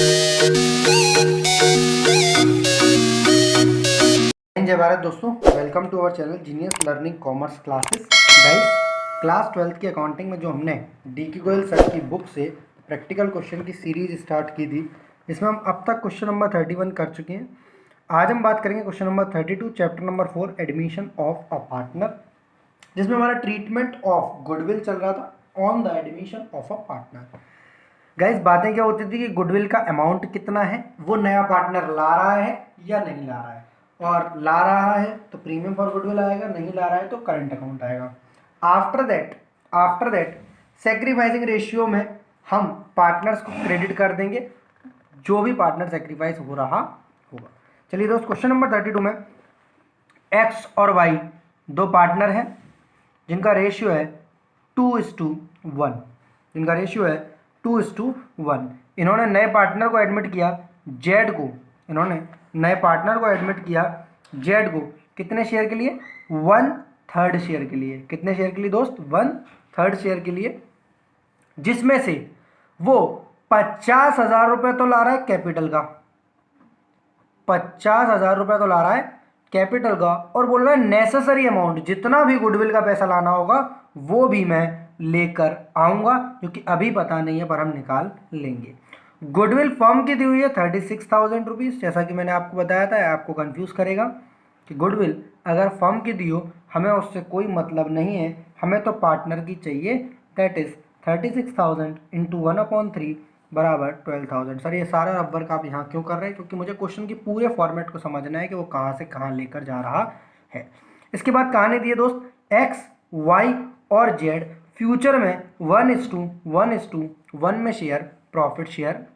जय भारत दोस्तों, welcome to our channel genius learning commerce classes. Guys, class 12th की accounting में जो हमने डी.के. गोयल सर की बुक से प्रैक्टिकल क्वेश्चन की सीरीज स्टार्ट की थी, इसमें हम अब तक क्वेश्चन नंबर 31 कर चुके हैं। आज हम बात करेंगे question number 32, chapter number 4, admission of a partner, जिसमें हमारा ट्रीटमेंट ऑफ गुडविल चल रहा था on the admission of a partner. Guys, बातें क्या होती थी कि गुडविल का अमाउंट कितना है, वो नया पार्टनर ला रहा है या नहीं ला रहा है, और ला रहा है तो प्रीमियम फॉर गुडविल आएगा, नहीं ला रहा है तो करंट अकाउंट आएगा। आफ्टर दैट सेक्रीफाइसिंग रेशियो में हम पार्टनर्स को क्रेडिट कर देंगे जो भी पार्टनर सेक्रीफाइस हो रहा होगा। चलिए दोस्त, क्वेश्चन नंबर 32 में एक्स और वाई दो पार्टनर हैं जिनका रेशियो है 2:1, जिनका रेशियो है 2:1। इन्होंने नए पार्टनर को एडमिट किया जेड को, इन्होंने नए पार्टनर को एडमिट किया जेड को कितने शेयर के लिए? 1/3 शेयर के लिए। कितने शेयर के लिए दोस्त? 1/3 शेयर के लिए, जिसमें से वो 50,000 रुपये तो ला रहा है कैपिटल का, 50,000 रुपये तो ला रहा है कैपिटल का, और बोल रहा है नेसेसरी अमाउंट जितना भी गुडविल का पैसा लाना होगा वो भी मैं लेकर आऊंगा, क्योंकि अभी पता नहीं है पर हम निकाल लेंगे। गुडविल फर्म की दी हुई है 36,000 रुपीज़, जैसा कि मैंने आपको बताया था, आपको कंफ्यूज करेगा कि गुडविल अगर फर्म की दी हो हमें उससे कोई मतलब नहीं है, हमें तो पार्टनर की चाहिए। दैट इज 36,000 इंटू 1/3 बराबर 12,000। सर ये सारा रबर का आप यहाँ क्यों कर रहे हैं? क्योंकि मुझे क्वेश्चन की पूरे फॉर्मेट को समझना है कि वो कहाँ से कहाँ लेकर जा रहा है। इसके बाद कहानी दी है दोस्त, एक्स वाई और जेड फ्यूचर में 1:1 में प्रॉफिट शेयर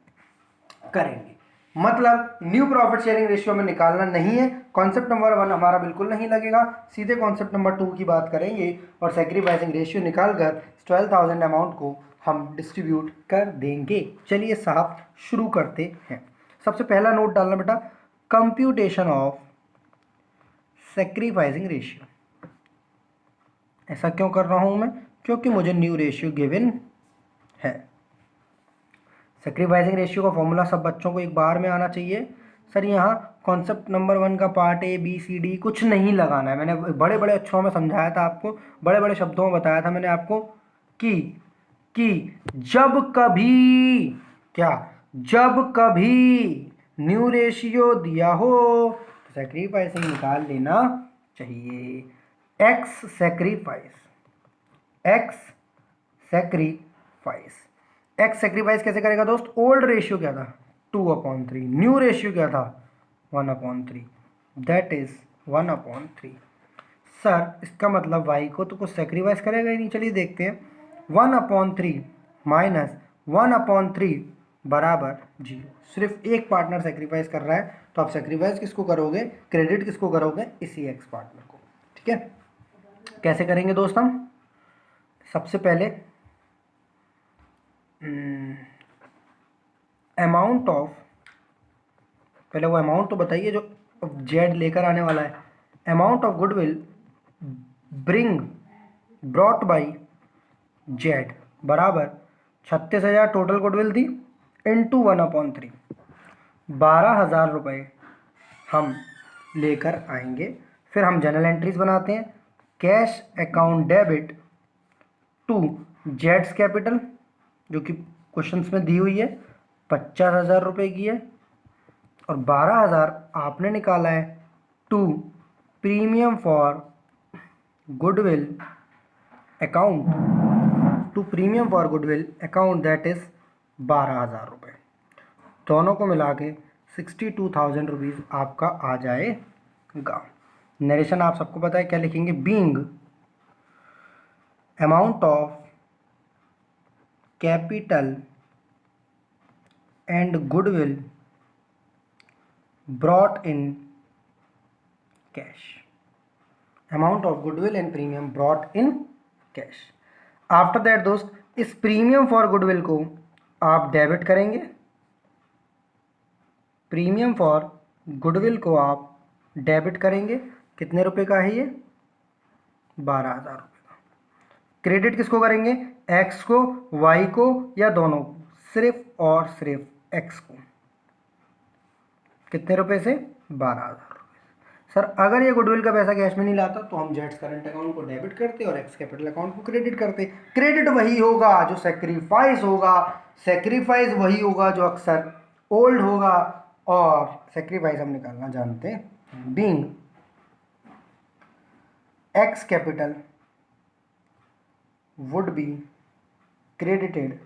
करेंगे। मतलब न्यू प्रॉफिट शेयरिंग रेशियो में निकालना नहीं है, कॉन्सेप्ट नंबर 1 हमारा बिल्कुल नहीं लगेगा, सीधे कॉन्सेप्ट नंबर 2 की बात करेंगे और सेक्रीफाइसिंग रेशियो निकालकर 12,000 अमाउंट को हम डिस्ट्रीब्यूट कर देंगे। चलिए साहब शुरू करते हैं। सबसे पहला नोट डालना बेटा, कंप्यूटेशन ऑफ सेक्रीफाइसिंग रेशियो। ऐसा क्यों कर रहा हूं मैं? क्योंकि मुझे न्यू रेशियो गिवन है। सेक्रीफाइसिंग रेशियो का फॉर्मूला सब बच्चों को एक बार में आना चाहिए। सर यहाँ कॉन्सेप्ट नंबर 1 का part A B C D कुछ नहीं लगाना है। मैंने बड़े बड़े अक्षरों में समझाया था आपको, बड़े बड़े शब्दों में बताया था मैंने आपको कि जब कभी क्या, जब कभी न्यू रेशियो दिया हो तो सेक्रीफाइसिंग निकाल लेना चाहिए। एक्स सेक्रीफाइस कैसे करेगा दोस्त? ओल्ड रेशियो क्या था? 2/3, न्यू रेशियो क्या था? 1/3, दैट इज 1/3। सर इसका मतलब y को तो कुछ सेक्रीफाइस करेगा ही नहीं। चलिए देखते हैं, 1/3 माइनस 1/3 बराबर 0। सिर्फ एक पार्टनर सेक्रीफाइस कर रहा है, तो आप सेक्रीफाइस किसको करोगे? क्रेडिट किसको करोगे? इसी एक्स पार्टनर को। ठीक है, कैसे करेंगे दोस्त? हम सबसे पहले अमाउंट ऑफ, पहले वो अमाउंट तो बताइए जो जेड लेकर आने वाला है। Amount of goodwill brought by Z बराबर 36,000 टोटल गुडविल थी इंटू 1/3, 12,000 रुपये हम लेकर आएंगे। फिर हम जनरल एंट्रीज बनाते हैं। कैश अकाउंट डेबिट टू जेड्स कैपिटल, जो कि क्वेश्चंस में दी हुई है, 50,000 रुपये की है, और 12,000 आपने निकाला है to premium for goodwill account, that is 12,000 रुपये। दोनों को मिला के 62,000 रुपीज़ आपका आ जाएगा। नरेशन आप सबको पता है क्या लिखेंगे? Being amount of capital and goodwill brought in cash, amount of goodwill and premium brought in cash. After that दोस्त, इस प्रीमियम फॉर गुडविल को आप डेबिट करेंगे, प्रीमियम फॉर गुडविल को आप डेबिट करेंगे। कितने रुपए का है ये? 12,000 रुपये का। क्रेडिट किसको करेंगे? एक्स को, वाई को, या दोनों को? सिर्फ और सिर्फ एक्स को। कितने रुपए से? 12,000। सर अगर ये गुडविल का पैसा कैश में नहीं लाता तो हम जेड्स करंट अकाउंट को डेबिट करते और एक्स कैपिटल अकाउंट को क्रेडिट करते। क्रेडिट वही होगा जो सेक्रीफाइस होगा, सेक्रीफाइस वही होगा जो अक्सर ओल्ड होगा, और सेक्रीफाइस हम निकालना जानते हैं। Being x capital would be credited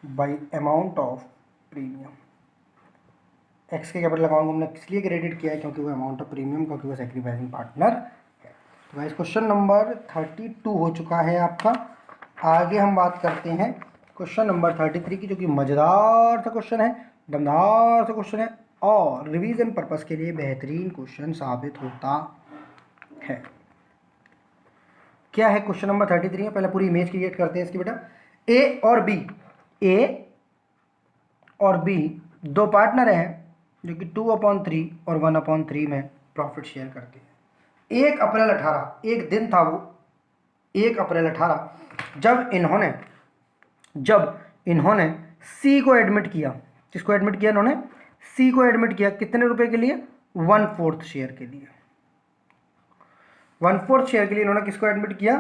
bye amount of premium. X के कैपिटल अकाउंट को हमने इसलिए क्रेडिट किया है क्योंकि वो अमाउंट ऑफ प्रीमियम, क्योंकि वो सेक्रीफाइसिंग पार्टनर है। तो गाइस क्वेश्चन नंबर 32 हो चुका है आपका। आगे हम बात करते हैं क्वेश्चन नंबर 33 की, जो कि मज़ेदार सा क्वेश्चन है, दमदार सा क्वेश्चन है और रिवीजन पर्पस के लिए बेहतरीन क्वेश्चन साबित होता है। क्या है क्वेश्चन नंबर 33 में? पहले पूरी इमेज क्रिएट करते हैं इसकी बेटा। ए और बी दो पार्टनर हैं जो कि 2/3 और 1/3 में प्रॉफिट शेयर करते हैं। 1 अप्रैल 18 एक दिन था, वो 1 अप्रैल 18 जब इन्होंने सी को एडमिट किया। किसको एडमिट किया इन्होंने? सी को एडमिट किया। कितने रुपए के लिए? 1/4 शेयर के लिए। 1/4 शेयर के लिए इन्होंने किसको एडमिट किया?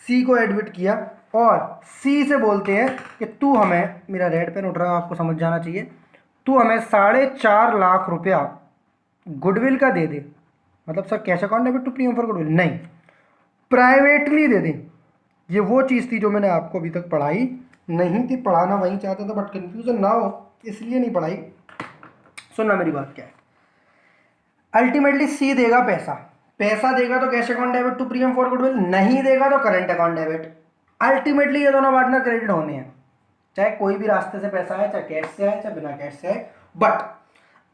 सी को एडमिट किया। और सी से बोलते हैं कि तू हमें, मेरा रेड पेन उठ रहा है आपको समझ जाना चाहिए, तू हमें 4.5 लाख रुपया गुडविल का दे दे। मतलब sir cash account debit to premium for goodwill? नहीं, प्राइवेटली दे दे। ये वो चीज़ थी जो मैंने आपको अभी तक पढ़ाई नहीं थी, पढ़ाना वहीं चाहता था, बट कंफ्यूजन ना हो इसलिए नहीं पढ़ाई। सुनना मेरी बात क्या है। अल्टीमेटली सी देगा पैसा देगा तो cash account debit to premium for goodwill, नहीं देगा तो करंट अकाउंट डेबिट। अल्टीमेटली ये दोनों पार्टनर क्रेडिट होने हैं, चाहे कोई भी रास्ते से पैसा आए, चाहे कैश से आए, चाहे बिना कैश से आए। बट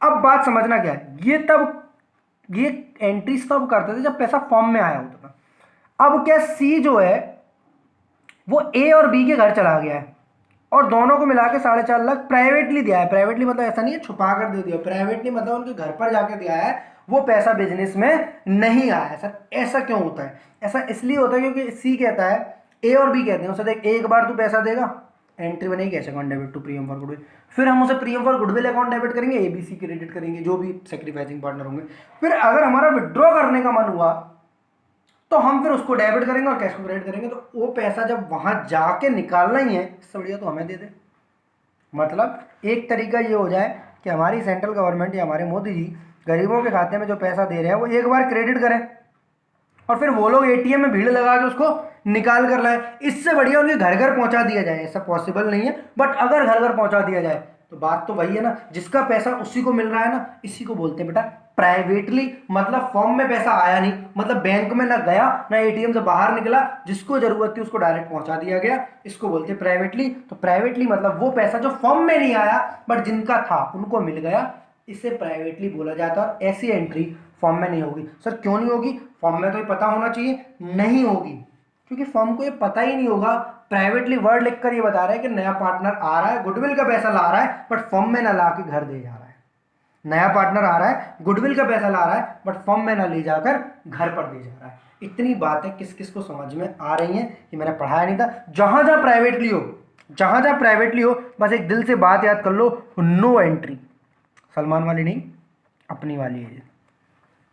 अब बात समझना क्या है, ये एंट्रीज तब करते थे जब पैसा फॉर्म में आया होता था। अब क्या, सी जो है वो ए और बी के घर चला गया है और दोनों को मिला के 4.5 लाख प्राइवेटली दिया है। प्राइवेटली मतलब ऐसा नहीं है छुपा कर दे दिया, प्राइवेटली मतलब उनके घर पर जाके दिया है। वो पैसा बिजनेस में नहीं आया है। सर ऐसा क्यों होता है? ऐसा इसलिए होता है क्योंकि सी कहता है, ए और बी कहते हैं उसे, देख एक बार तू पैसा देगा, एंट्री बनेगी cash account debit to premium for goodwill, फिर हम उसे premium for goodwill account debit करेंगे, एबीसी क्रेडिट करेंगे, जो भी सेक्रीफाइसिंग पार्टनर होंगे। फिर अगर हमारा विड्रॉ करने का मन हुआ तो हम फिर उसको डेबिट करेंगे और कैश को क्रेडिट करेंगे। तो वो पैसा जब वहां जाके निकालना ही है, इससे बढ़िया तो हमें दे दे। मतलब एक तरीका ये हो जाए कि हमारी सेंट्रल गवर्नमेंट या हमारे मोदी जी गरीबों के खाते में जो पैसा दे रहे हैं वो एक बार क्रेडिट करें और फिर वो लोग एटीएम में भीड़ लगा के उसको निकाल कर लाए। इससे बढ़िया उनके घर घर पहुंचा दिया जाए। ऐसा पॉसिबल नहीं है, बट अगर घर घर पहुंचा दिया जाए तो बात तो वही है ना, जिसका पैसा उसी को मिल रहा है ना, इसी को बोलते हैं बेटा प्राइवेटली। मतलब फॉर्म में पैसा आया नहीं, मतलब बैंक में ना गया ना एटीएम से बाहर निकला, जिसको जरूरत थी उसको डायरेक्ट पहुंचा दिया गया, इसको बोलते हैं प्राइवेटली। तो प्राइवेटली मतलब वो पैसा जो फॉर्म में नहीं आया बट जिनका था उनको मिल गया, इसे प्राइवेटली बोला जाता है। और ऐसी एंट्री फॉर्म में नहीं होगी। सर क्यों नहीं होगी? फॉर्म में तो ये पता होना चाहिए, नहीं होगी क्योंकि फॉर्म को ये पता ही नहीं होगा। प्राइवेटली वर्ड लिखकर ये बता रहा है कि नया पार्टनर आ रहा है, गुडविल का पैसा ला रहा है, बट फॉर्म में ना ला के घर दे जा रहा है। नया पार्टनर आ रहा है, गुडविल का पैसा ला रहा है, बट फॉर्म में ना ले जाकर घर पर दे जा रहा है। इतनी बातें किस किस को समझ में आ रही हैं कि मैंने पढ़ाया नहीं था। जहां जहां प्राइवेटली हो बस एक दिल से बात याद कर लो, नो एंट्री। सलमान वाली नहीं, अपनी वाली है।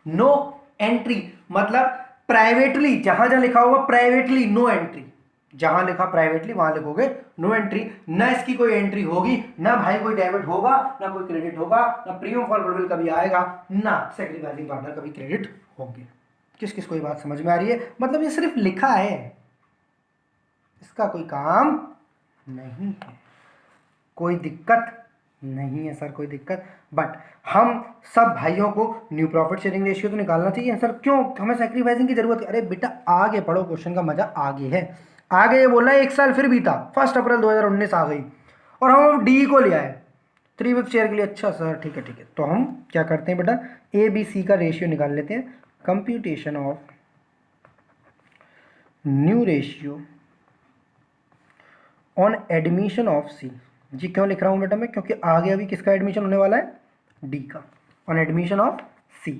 नो एंट्री मतलब प्राइवेटली, जहां जहां लिखा होगा प्राइवेटली नो एंट्री, जहां लिखा प्राइवेटली वहां लिखोगे नो एंट्री। ना इसकी कोई एंट्री होगी, ना भाई कोई डेबिट होगा, ना कोई क्रेडिट होगा, ना प्रीमियम फॉर गुडविल कभी आएगा, ना सेक्रीफाइसिंग पार्टनर कभी क्रेडिट होंगे। किस किस को ये बात समझ में आ रही है? मतलब ये सिर्फ लिखा है, इसका कोई काम नहीं है, कोई दिक्कत नहीं है सर, कोई दिक्कत। बट हम सब भाइयों को न्यू प्रॉफिट शेयरिंग रेशियो तो निकालना चाहिए। सर क्यों हमें सेक्रीफाइसिंग की जरूरत है? अरे बेटा आगे पढ़ो, क्वेश्चन का मजा आगे है। आगे ये बोल रहा है 1 साल फिर बीता, 1 अप्रैल 2019 आ गई और हम डी को ले आए 3/5 शेयर के लिए। अच्छा सर ठीक है, तो हम क्या करते हैं बेटा, ए बी सी का रेशियो निकाल लेते हैं। Computation of new ratio on admission of C. जी क्यों लिख रहा हूं बेटा मैं? क्योंकि आगे अभी किसका एडमिशन होने वाला है? डी का, ऑन एडमिशन ऑफ सी।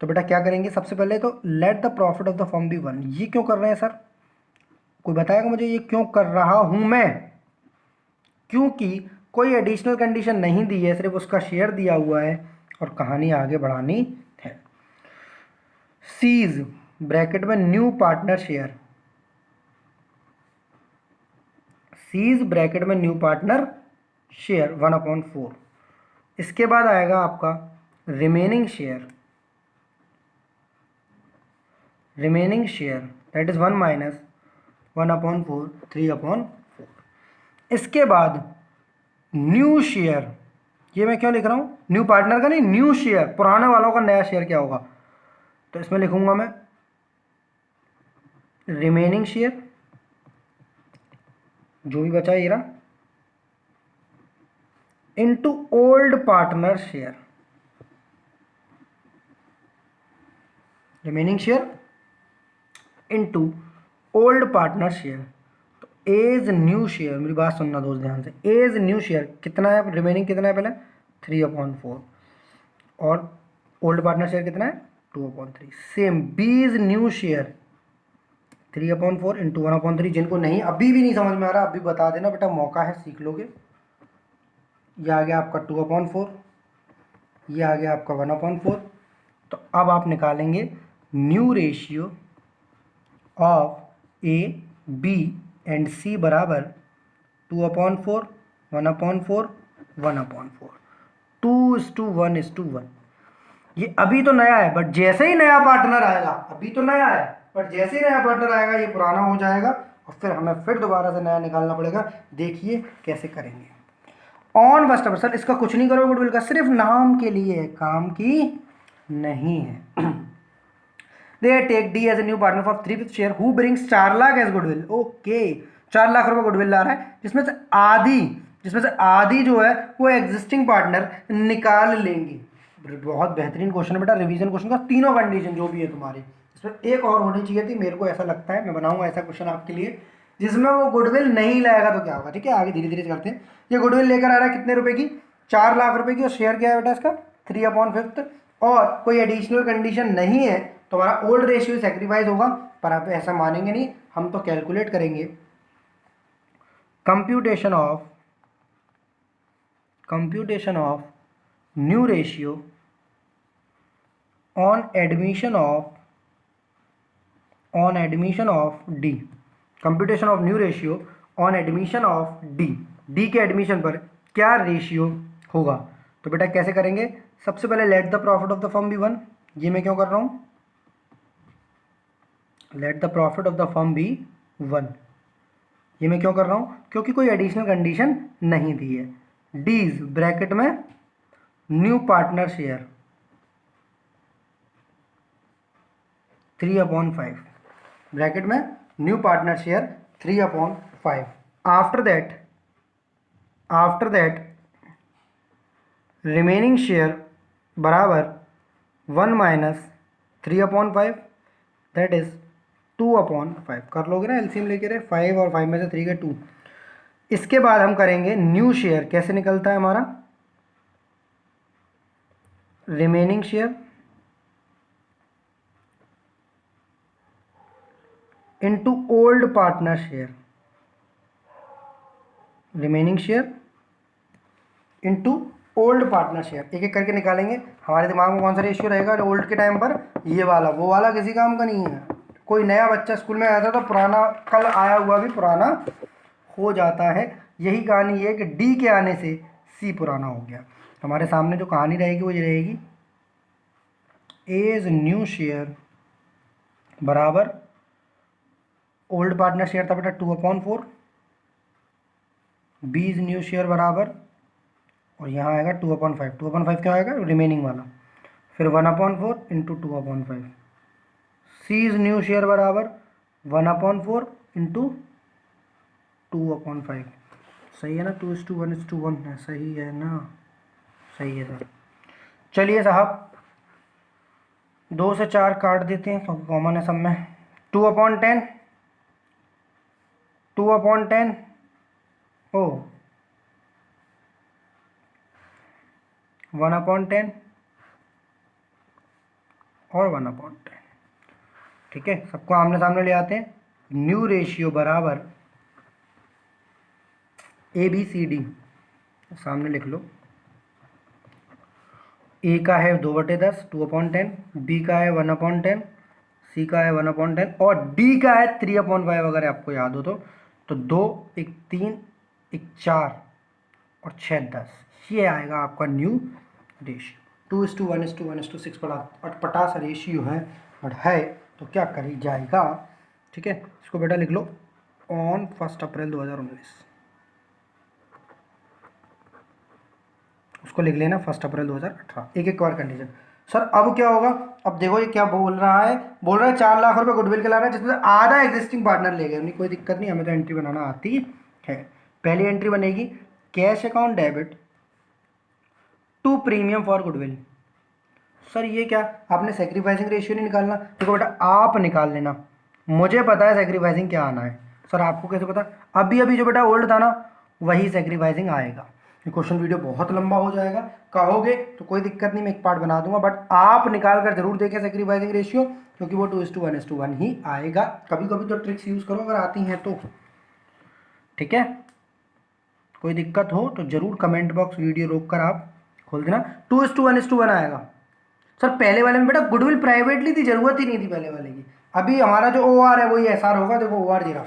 तो बेटा क्या करेंगे, सबसे पहले तो let the profit of the firm be 1। ये क्यों कर रहे हैं सर? कोई बताएगा मुझे ये क्यों कर रहा हूं मैं? क्योंकि कोई एडिशनल कंडीशन नहीं दी है, सिर्फ उसका शेयर दिया हुआ है और कहानी आगे बढ़ानी है। सीज ब्रैकेट में new partner share, C's bracket में न्यू पार्टनर शेयर 1/4। इसके बाद आएगा आपका remaining share, remaining share that is 1 minus 1/4 3/4। इसके बाद न्यू शेयर, ये मैं क्यों लिख रहा हूँ, न्यू पार्टनर का नहीं, न्यू शेयर, पुराने वालों का नया शेयर क्या होगा, तो इसमें लिखूंगा मैं रिमेनिंग शेयर, जो भी बचा ये रहा, into old partner share, remaining share into old partner share. तो एज न्यू शेयर, मेरी बात सुनना दोस्त ध्यान से, एज न्यू शेयर कितना है, रिमेनिंग कितना है पहले 3/4 और ओल्ड पार्टनर शेयर कितना है 2/3। सेम बीज न्यू शेयर 3/4 इंटू 1/3। जिनको नहीं अभी भी नहीं समझ में आ रहा अभी बता देना बेटा, मौका है, सीख लोगे। ये आ गया आपका 2/4, ये आ गया आपका 1/4। तो अब आप निकालेंगे new ratio of A B and C बराबर 2/4 1/4 1/4 2:1:1। ये अभी तो नया है, बट जैसे ही नया पार्टनर आएगा, अभी तो नया है बट जैसे ही नया पार्टनर आएगा ये पुराना हो जाएगा और फिर हमें फिर दोबारा से नया निकालना पड़ेगा। देखिए कैसे करेंगे। ऑन फर्स्ट सर इसका कुछ नहीं करोगे गुडविल का, सिर्फ नाम के लिए है, काम की नहीं है। They take D as a new partner for 3/5 share who brings 4 lakh as goodwill। Okay 4 lakh रुपए गुडविल ला रहा है, जिसमें से आधी जो है वो एग्जिस्टिंग पार्टनर निकाल लेंगे। बहुत बेहतरीन क्वेश्चन है बेटा, रिवीजन क्वेश्चन का, तीनों कंडीशन जो भी है तुम्हारी इसमें एक और होनी चाहिए थी, मेरे को ऐसा लगता है। मैं बनाऊंगा ऐसा क्वेश्चन आपके लिए जिसमें वो गुडविल नहीं लाएगा तो क्या होगा, ठीक है। आगे धीरे धीरे करते हैं। ये गुडविल लेकर आ रहा है कितने रुपए की, 4 लाख रुपए की, और शेयर क्या है बेटा इसका 3/5, और कोई एडिशनल कंडीशन नहीं है तो हमारा ओल्ड रेशियो सेक्रीफाइस होगा, पर आप ऐसा मानेंगे नहीं, हम तो कैलकुलेट करेंगे computation of new ratio on admission of D, computation of new ratio on admission of D के एडमिशन पर क्या रेशियो होगा। तो बेटा कैसे करेंगे, सबसे पहले let the profit of the firm be 1। ये मैं क्यों कर रहा हूँ, let the profit of the firm be 1, ये मैं क्यों कर रहा हूँ, क्योंकि कोई एडिशनल कंडीशन नहीं दी है। डीज ब्रैकेट में न्यू पार्टनर शेयर 3/5, ब्रैकेट में new partner share 3/5। After that remaining share बराबर 1 माइनस 3/5 दैट इज 2/5। कर लोगे ना एलसीएम लेके रहे, 5 और 5 में से 3 के 2। इसके बाद हम करेंगे न्यू शेयर, कैसे निकलता है हमारा, remaining share into old partner share, remaining share into old partner share. एक एक करके निकालेंगे। हमारे दिमाग में कौन सा रेशियो रहेगा ओल्ड के टाइम पर, ये वाला, वो वाला किसी काम का नहीं है। कोई नया बच्चा स्कूल में आया था तो पुराना, कल आया हुआ भी पुराना हो जाता है। यही कहानी है कि डी के आने से सी पुराना हो गया। हमारे सामने जो कहानी रहेगी वो ये रहेगी, एज न्यू शेयर बराबर ओल्ड पार्टनर शेयर था बेटा 2/4, बीज न्यू शेयर बराबर, और यहाँ आएगा 2/5। 2/5 क्या आएगा, रिमेनिंग वाला, फिर 1/4 इंटू 2/5। सीज न्यू शेयर बराबर 1/4 इंटू 2/5। सही है ना, 2:1:1 है, सही है ना, सही है सर। चलिए साहब 2 से 4 काट देते हैं क्योंकि कॉमन है सब में। 2/10 ओ 1/10 और 1/10, ठीक है। सबको आमने सामने ले आते हैं। न्यू रेशियो बराबर ABCD, सामने लिख लो। ए का है 2/10 2/10, बी का है 1/10, सी का है 1/10 और डी का है 3/5 अगर आपको याद हो तो 2 1 3 1 4 और 6 10 ये आएगा आपका न्यू रेशियो। 2:1:1:6 बड़ा अटपटा सा रेशियो है बट है तो क्या करी जाएगा। ठीक है, इसको बेटा लिख लो ऑन 1 अप्रैल 2019, उसको लिख लेना 1 अप्रैल 2018। एक एक और कंडीशन। सर अब क्या होगा, अब देखो ये क्या बोल रहा है, 4 लाख रुपए गुडविल के ला रहा है जिसमें आधा एग्जिस्टिंग पार्टनर ले गए, नहीं कोई दिक्कत नहीं, हमें तो एंट्री बनाना आती है। पहली एंट्री बनेगी cash account debit to premium for goodwill. Sir ये क्या, आपने सेक्रीफाइसिंग रेशियो नहीं निकालना, देखो बेटा आप निकाल लेना, मुझे पता है सेक्रीफाइसिंग क्या आना है। सर आपको कैसे पता, अभी अभी जो बेटा ओल्ड था ना वही सेक्रीफाइसिंग आएगा। ये क्वेश्चन वीडियो बहुत लंबा हो जाएगा, कहोगे तो कोई दिक्कत नहीं, मैं एक पार्ट बना दूंगा, बट आप निकाल कर जरूर देखें सेक्रीफाइसिंग रेशियो, क्योंकि वो 2:1:1 ही आएगा। कभी कभी तो ट्रिक्स यूज करो अगर आती हैं तो, ठीक है। कोई दिक्कत हो तो जरूर कमेंट बॉक्स वीडियो रोक कर आप खोल देना। 2:1:1 आएगा। सर पहले वाले में बेटा गुडविल प्राइवेटली थी, जरूरत ही नहीं थी पहले वाले की। अभी हमारा जो OR है वही SR होगा, देखो OR जीरा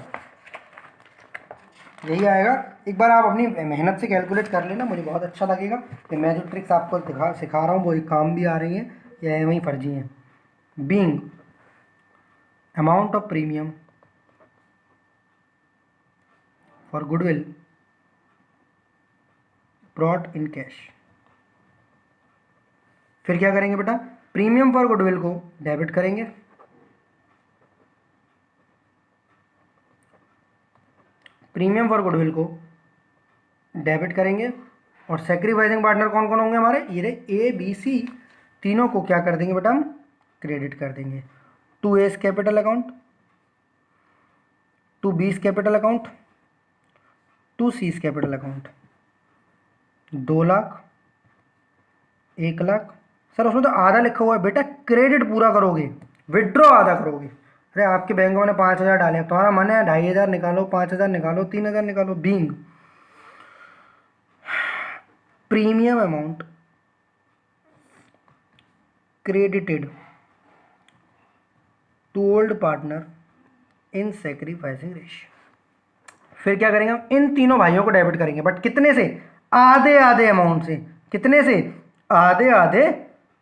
यही आएगा। एक बार आप अपनी मेहनत से कैलकुलेट कर लेना, मुझे बहुत अच्छा लगेगा कि मैं जो ट्रिक्स आपको सिखा रहा हूँ वही काम भी आ रही हैं या वही फर्जी हैं। Being amount of premium for goodwill brought in cash. फिर क्या करेंगे बेटा, प्रीमियम फॉर गुडविल को डेबिट करेंगे, प्रीमियम फॉर गुडविल को डेबिट करेंगे और सेक्रीफाइसिंग पार्टनर कौन कौन होंगे हमारे, ये रहे ABC, तीनों को क्या कर देंगे बेटा हम क्रेडिट कर देंगे to A's capital account, to B's capital account, to C's capital account. 2 lakh 1 lakh. Sir उसमें तो आधा लिखा हुआ है बेटा, क्रेडिट पूरा करोगे विड्रॉ आधा करोगे। अरे आपके बैंक में 5,000 डाले, तुम्हारा मन है 2,500 निकालो, 5,000 निकालो, 3,000 निकालो। Being premium amount credited to old partner in sacrificing ratio. फिर क्या करेंगे हम, इन तीनों भाइयों को डेबिट करेंगे, बट कितने से, आधे आधे अमाउंट से। कितने से, आधे आधे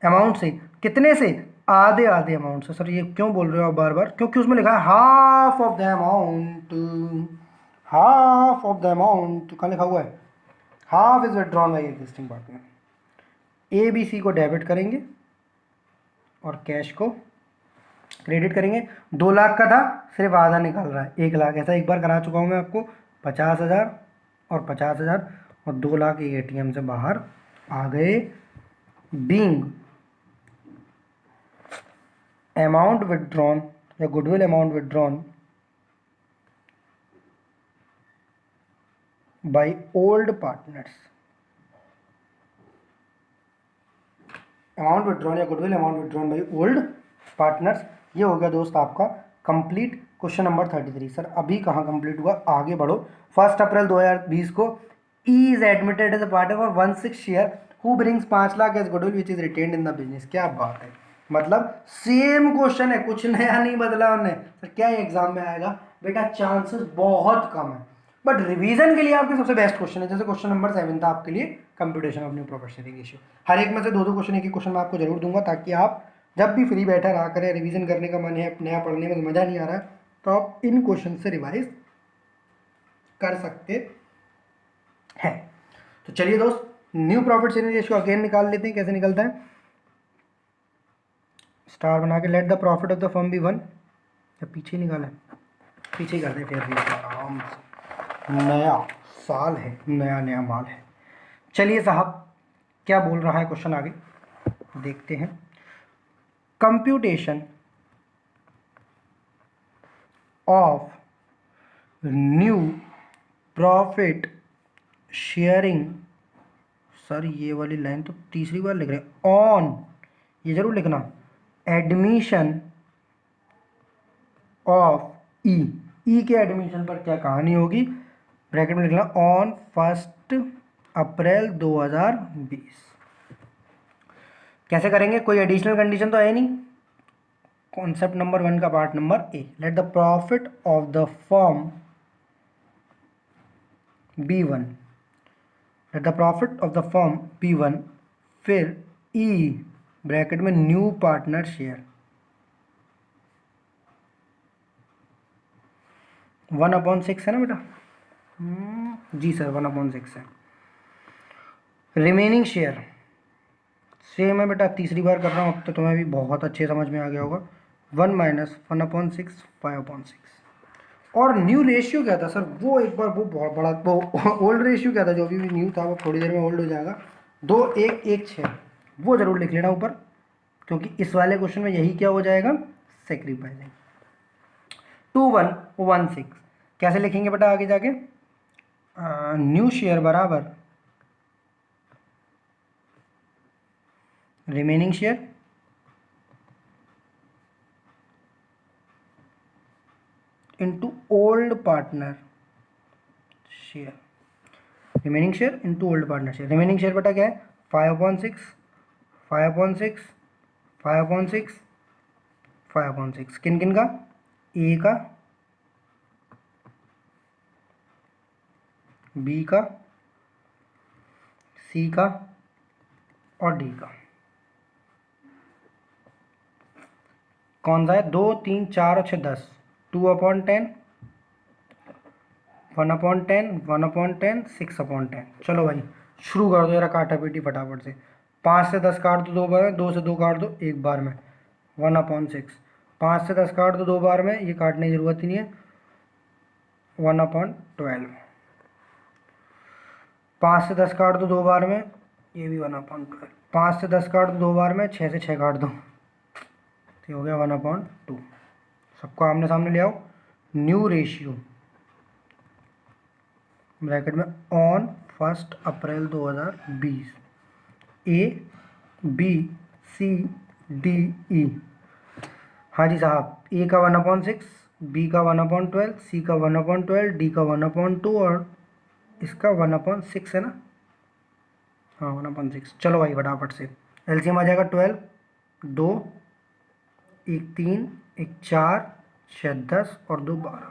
अमाउंट से। कितने से, आधे आधे अमाउंट से। सर ये क्यों बोल रहे हो आप बार बार, क्योंकि उसमें लिखा है half of the amount, half of the amount कहाँ लिखा हुआ है, half is withdrawn bye existing partner. ABC को डेबिट करेंगे और कैश को क्रेडिट करेंगे। 2 लाख का था, सिर्फ आधा निकाल रहा है 1 लाख। ऐसा एक बार करा चुका हूँ मैं आपको, 50,000 और 50,000 और 2 लाख एक ATM से बाहर आ गए। बीइंग अमाउंट विथड्रॉन या goodwill amount withdrawn by old partners, amount withdrawn या goodwill amount withdrawn by old partners. ये हो गया दोस्त आपका कंप्लीट क्वेश्चन नंबर 33। सर अभी कहाँ कंप्लीट हुआ, आगे बढ़ो। 1 अप्रैल 2020 को E is admitted as a partner for 1/6 share who brings 5 lakh as goodwill which is retained in the business. क्या बात है, मतलब सेम क्वेश्चन है, कुछ नया नहीं बदला उन्होंने। सर क्या ये एग्जाम में आएगा बेटा, चांसेस बहुत कम है, बट रिवीजन के लिए आपके सबसे बेस्ट क्वेश्चन है। जैसे क्वेश्चन नंबर 7 था आपके लिए computation of new professional ratio. हर एक में से 2-2 क्वेश्चन, एक एक क्वेश्चन मैं आपको जरूर दूंगा, ताकि आप जब भी फ्री बैठे रहा करें, रिवीजन करने का मन है, नया पढ़ने में मजा नहीं आ रहा है, तो आप इन क्वेश्चन से रिवाइज कर सकते हैं। तो चलिए दोस्त, new profit sharing ratio again निकाल लेते हैं। कैसे निकलता है, स्टार बना के, let the profit of the firm be 1, या पीछे निकाला है, पीछे ही करते हैं फिर भी आराम से, नया साल है, नया नया माल है। चलिए साहब, क्या बोल रहा है क्वेश्चन, आगे देखते हैं। Computation of new profit sharing. Sir ये वाली लाइन तो तीसरी बार लिख रहे हैं, ऑन, ये जरूर लिखना, एडमिशन ऑफ ई के एडमिशन पर क्या कहानी होगी, ब्रैकेट में लिखना ऑन 1 अप्रैल 2020। कैसे करेंगे, कोई एडिशनल कंडीशन तो है नहीं। कॉन्सेप्ट नंबर 1 का part number A, late the profit of the firm B1, late the profit of the firm B1, फिर ई ब्रैकेट में न्यू पार्टनर शेयर 1/6 है ना बेटा? जी सर 1/6 है। रिमेनिंग शेयर सेम है बेटा, तीसरी बार कर रहा हूँ, अब तो तुम्हें भी बहुत अच्छे समझ में आ गया होगा। 1 - 1/6 5/6। और न्यू रेशियो क्या था सर, वो एक बार वो बहुत बड़ा, वो ओल्ड रेशियो क्या था जो अभी भी न्यू था, वो थोड़ी देर में ओल्ड हो जाएगा। 2:1:1:6 वो जरूर लिख लेना ऊपर, क्योंकि इस वाले क्वेश्चन में यही क्या हो जाएगा, सेक्रीफाइसिंग। 2116 कैसे लिखेंगे बेटा आगे जाके, न्यू शेयर बराबर remaining share into old partner share, remaining share into old partner share. Remaining share बेटा क्या है, 5/6 5/6 5/6 5/6। किन किन का, ए का, बी का, सी का और डी का। कौन सा है, 2 3 4 और 6 10, 2/10 1/10 1/10 6/10। चलो भाई शुरू कर दो जरा काटा पीटी फटाफट से। 5 से 10 काट दो 2 बार में, 2 से 2 काट दो 1 बार में, 1/6। 5 से 10 काट दो 2 बार में, ये काटने की जरूरत ही नहीं है, 1/12। 5 से 10 काट दो 2 बार में, ये भी 1/12। 5 से 10 काट दो 2 बार में, 6 से 6 काट दो, तो हो गया 1/2। सबको आमने सामने ले आओ। न्यू रेशियो ब्रैकेट में on 1 April 2020, A B C D E. हाँ जी साहब, ए का 1/6, बी का 1/12, सी का 1/12, डी का 1/2 और इसका 1/6 है ना, हाँ 1/6। चलो भाई फटाफट से एलसीएम आ जाएगा 12, 2 1 3 1 4 6 10 और 2 12,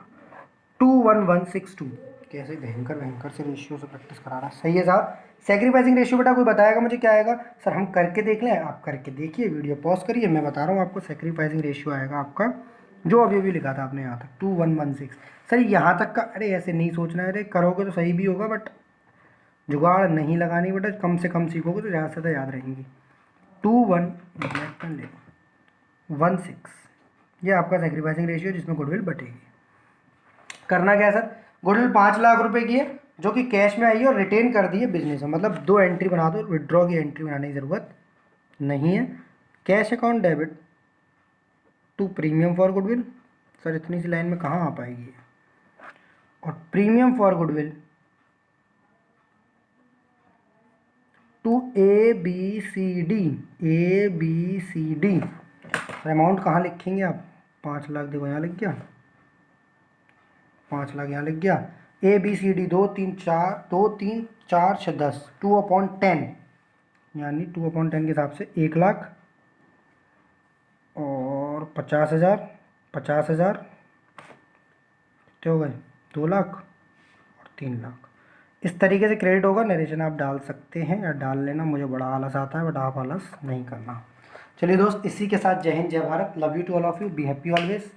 21162। कैसे भयंकर भयंकर से रेशियो से प्रैक्टिस करा रहा है, सही है साहब। सेक्रीफाइसिंग रेशियो बेटा कोई बताएगा मुझे क्या आएगा, सर हम करके देख लें, आप करके देखिए, वीडियो पॉज करिए, मैं बता रहा हूँ आपको। सेक्रीफाइसिंग रेशियो आएगा आपका जो अभी अभी लिखा था आपने यहाँ तक 2116। सर यहाँ तक का, अरे ऐसे नहीं सोचना है, अरे करोगे तो सही भी होगा, बट जुगाड़ नहीं लगानी बेटा, कम से कम सीखोगे तो ज़्यादा से ज़्यादा याद रहेंगी। 2116 ये आपका सेक्रीफाइसिंग रेशियो जिसमें गुडविल बटेगी। करना क्या है सर, गुडविल 5 लाख रुपए की है जो कि कैश में आई है और रिटेन कर दी है बिजनेस में, मतलब 2 एंट्री बना दो, विड्रॉ की एंट्री बनाने की ज़रूरत नहीं है। Cash account debit to premium for goodwill, sir इतनी सी लाइन में कहाँ आ पाएगी, और premium for goodwill to ABCD। Amount कहाँ लिखेंगे आप, 5 लाख देखो यहाँ लिख गया, 5 लाख यहाँ लिख गया। ABCD 2 3 4 6 10, 2/10 यानी 2/10 के हिसाब से 1 लाख और 50,000 50,000 कितने हो गए, 2 लाख और 3 लाख। इस तरीके से क्रेडिट होगा। नरेशन आप डाल सकते हैं या डाल लेना, मुझे बड़ा आलस आता है बट आप आलस नहीं करना। चलिए दोस्त, इसी के साथ जय हिंद जय Bharat, love you to all of you, be happy always.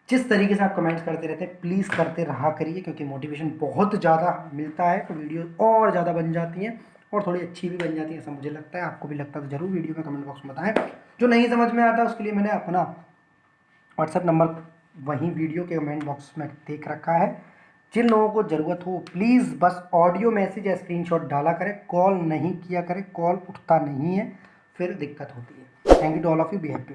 जिस तरीके से आप कमेंट्स करते रहते हैं प्लीज़ करते रहा करिए, क्योंकि मोटिवेशन बहुत ज़्यादा मिलता है तो वीडियो और ज़्यादा बन जाती हैं और थोड़ी अच्छी भी बन जाती है, ऐसा मुझे लगता है। आपको भी लगता है तो ज़रूर वीडियो में कमेंट बॉक्स में बताएं। जो नहीं समझ में आता उसके लिए मैंने अपना व्हाट्सएप नंबर वहीं वीडियो के कमेंट बॉक्स में देख रखा है। जिन लोगों को ज़रूरत हो प्लीज़ बस ऑडियो मैसेज या स्क्रीनशॉट डाला करें, कॉल नहीं किया करें, कॉल उठता नहीं है फिर दिक्कत होती है। Thank you to all of you, be happy.